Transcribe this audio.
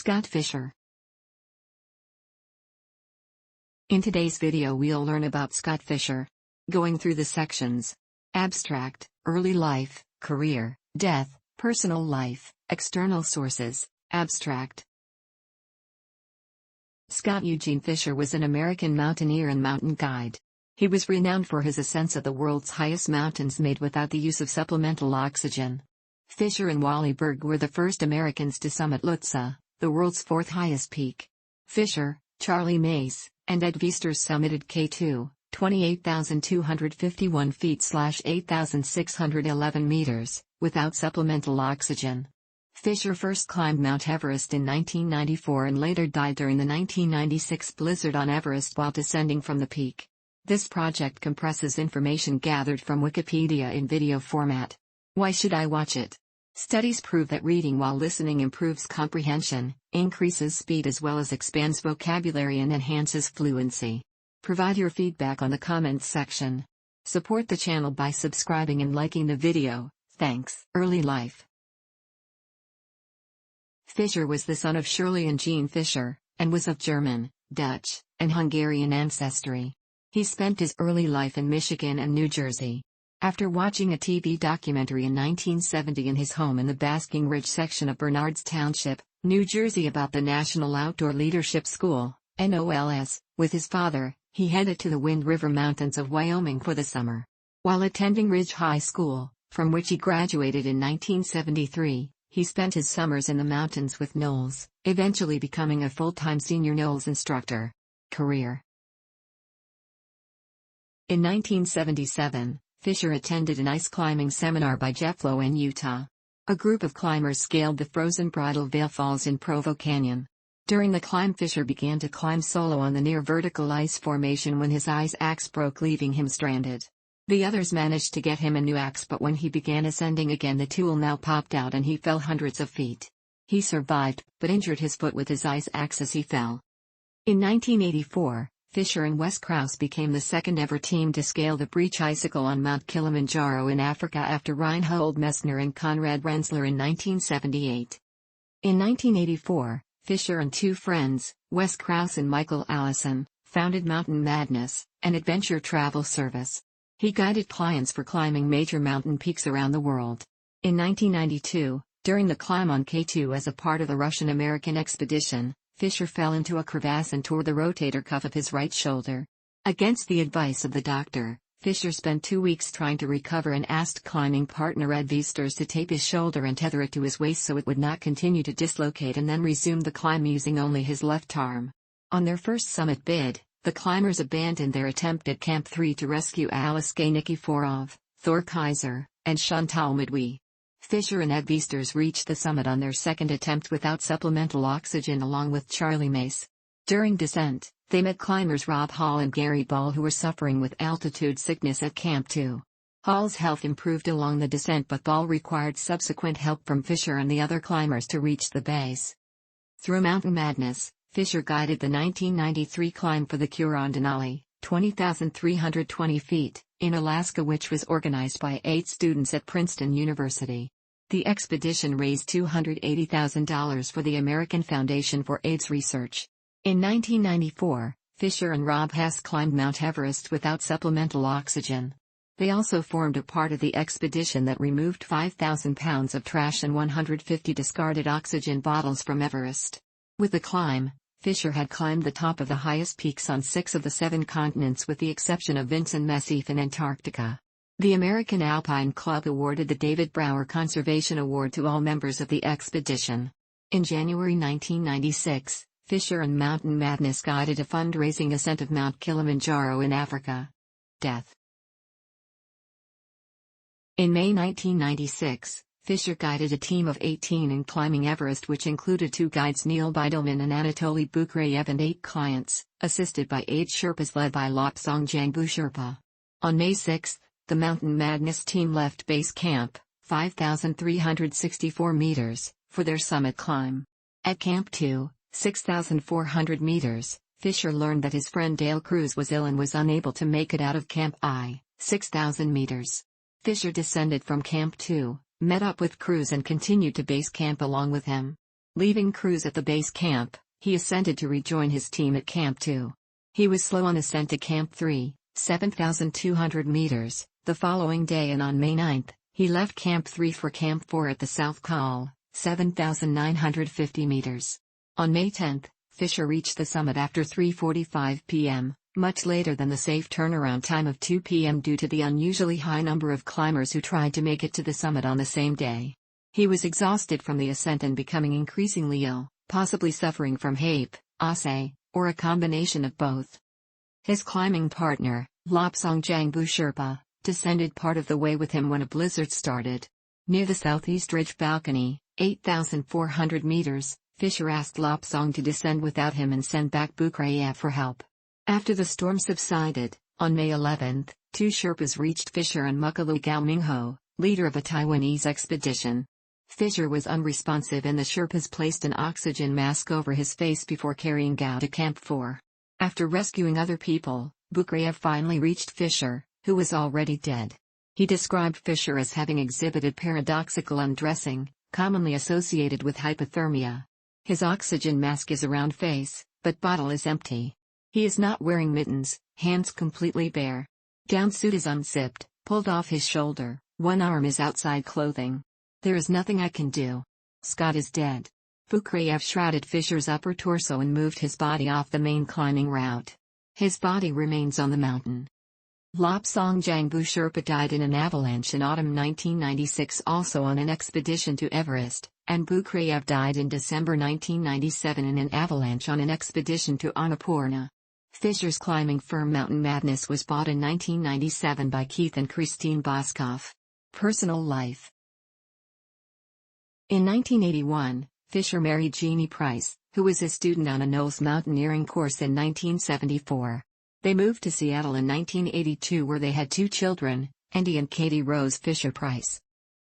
Scott Fischer. In today's video we'll learn about Scott Fischer. Going through the sections. Abstract, early life, career, death, personal life, external sources. Abstract. Scott Eugene Fischer was an American mountaineer and mountain guide. He was renowned for his ascents of the world's highest mountains made without the use of supplemental oxygen. Fischer and Wally Berg were the first Americans to summit Lhotse, the world's fourth highest peak. Fischer, Charlie Mace, and Ed Viesturs summited K2, 28,251 feet / 8,611 meters, without supplemental oxygen. Fischer first climbed Mount Everest in 1994 and later died during the 1996 blizzard on Everest while descending from the peak. This project compresses information gathered from Wikipedia in video format. Why should I watch it? Studies prove that reading while listening improves comprehension, increases speed as well as expands vocabulary and enhances fluency. Provide your feedback on the comments section. Support the channel by subscribing and liking the video, thanks. Early life. Fischer was the son of Shirley and Jean Fischer, and was of German, Dutch, and Hungarian ancestry. He spent his early life in Michigan and New Jersey. After watching a TV documentary in 1970 in his home in the Basking Ridge section of Bernards Township, New Jersey about the National Outdoor Leadership School, NOLS, with his father, he headed to the Wind River Mountains of Wyoming for the summer. While attending Ridge High School, from which he graduated in 1973, he spent his summers in the mountains with Knowles, eventually becoming a full-time senior Knowles instructor. Career. In 1977, Fischer attended an ice climbing seminar by Jeff Lowe in Utah. A group of climbers scaled the frozen Bridal Veil Falls in Provo Canyon. During the climb, Fischer began to climb solo on the near vertical ice formation when his ice axe broke, leaving him stranded. The others managed to get him a new axe, but when he began ascending again the tool now popped out and he fell hundreds of feet. He survived, but injured his foot with his ice axe as he fell. In 1984, Fischer and Wes Krause became the second ever team to scale the breach icicle on Mount Kilimanjaro in Africa after Reinhold Messner and Konrad Renzler in 1978. In 1984, Fischer and two friends, Wes Krause and Michael Allison, founded Mountain Madness, an adventure travel service. He guided clients for climbing major mountain peaks around the world. In 1992, during the climb on K2 as a part of the Russian-American expedition, Fischer fell into a crevasse and tore the rotator cuff of his right shoulder. Against the advice of the doctor, Fischer spent 2 weeks trying to recover and asked climbing partner Ed Viesturs to tape his shoulder and tether it to his waist so it would not continue to dislocate, and then resume the climb using only his left arm. On their first summit bid, the climbers abandoned their attempt at Camp 3 to rescue Aleksei Nikiforov, Thor Kaiser, and Chantal Medway. Fischer and Ed Viesturs reached the summit on their second attempt without supplemental oxygen along with Charlie Mace. During descent, they met climbers Rob Hall and Gary Ball, who were suffering with altitude sickness at Camp 2. Hall's health improved along the descent, but Ball required subsequent help from Fischer and the other climbers to reach the base. Through Mountain Madness, Fischer guided the 1993 climb for the Huron Denali, 20,320 feet, in Alaska, which was organized by 8 students at Princeton University. The expedition raised $280,000 for the American Foundation for AIDS Research. In 1994, Fischer and Rob Hess climbed Mount Everest without supplemental oxygen. They also formed a part of the expedition that removed 5,000 pounds of trash and 150 discarded oxygen bottles from Everest. With the climb, Fischer had climbed the top of the highest peaks on 6 of the 7 continents with the exception of Vinson Massif in Antarctica. The American Alpine Club awarded the David Brower Conservation Award to all members of the expedition. In January 1996, Fischer and Mountain Madness guided a fundraising ascent of Mount Kilimanjaro in Africa. Death. In May 1996, Fischer guided a team of 18 in climbing Everest, which included 2 guides Neil Beidelman and Anatoly Bukrayev and 8 clients, assisted by 8 Sherpas led by Lopsang Jangbu Sherpa. On May 6, the Mountain Madness team left base camp, 5,364 meters, for their summit climb. At Camp 2, 6,400 meters, Fischer learned that his friend Dale Cruz was ill and was unable to make it out of Camp I, 6,000 meters. Fischer descended from Camp 2, met up with Cruz and continued to base camp along with him. Leaving crews at the base camp, he ascended to rejoin his team at Camp 2. He was slow on ascent to Camp 3, 7,200 meters, the following day, and on May 9, he left Camp 3 for Camp 4 at the South Col, 7,950 meters. On May 10, Fischer reached the summit after 3:45 p.m., much later than the safe turnaround time of 2 p.m. due to the unusually high number of climbers who tried to make it to the summit on the same day. He was exhausted from the ascent and becoming increasingly ill, possibly suffering from HAPE, ASE, or a combination of both. His climbing partner, Lobsang Jangbu Sherpa, descended part of the way with him when a blizzard started. Near the southeast ridge balcony, 8,400 meters, Fischer asked Lobsang to descend without him and send back Bukreyev for help. After the storm subsided, on May 11, two Sherpas reached Fischer and Mukalu Gaomingho, leader of a Taiwanese expedition. Fischer was unresponsive and the Sherpas placed an oxygen mask over his face before carrying Gao to Camp 4. After rescuing other people, Bukreyev finally reached Fischer, who was already dead. He described Fischer as having exhibited paradoxical undressing, commonly associated with hypothermia. His oxygen mask is around face, but bottle is empty. He is not wearing mittens, hands completely bare. Down suit is unzipped, pulled off his shoulder, one arm is outside clothing. There is nothing I can do. Scott is dead. Bukreyev shrouded Fischer's upper torso and moved his body off the main climbing route. His body remains on the mountain. Lobsang Jangbu Sherpa died in an avalanche in autumn 1996, also on an expedition to Everest, and Bukreyev died in December 1997 in an avalanche on an expedition to Annapurna. Fischer's climbing firm Mountain Madness was bought in 1997 by Keith and Christine Boskoff. Personal life. In 1981, Fischer married Jeannie Price, who was his student on a Knowles mountaineering course in 1974. They moved to Seattle in 1982 where they had two children, Andy and Katie Rose Fischer Price.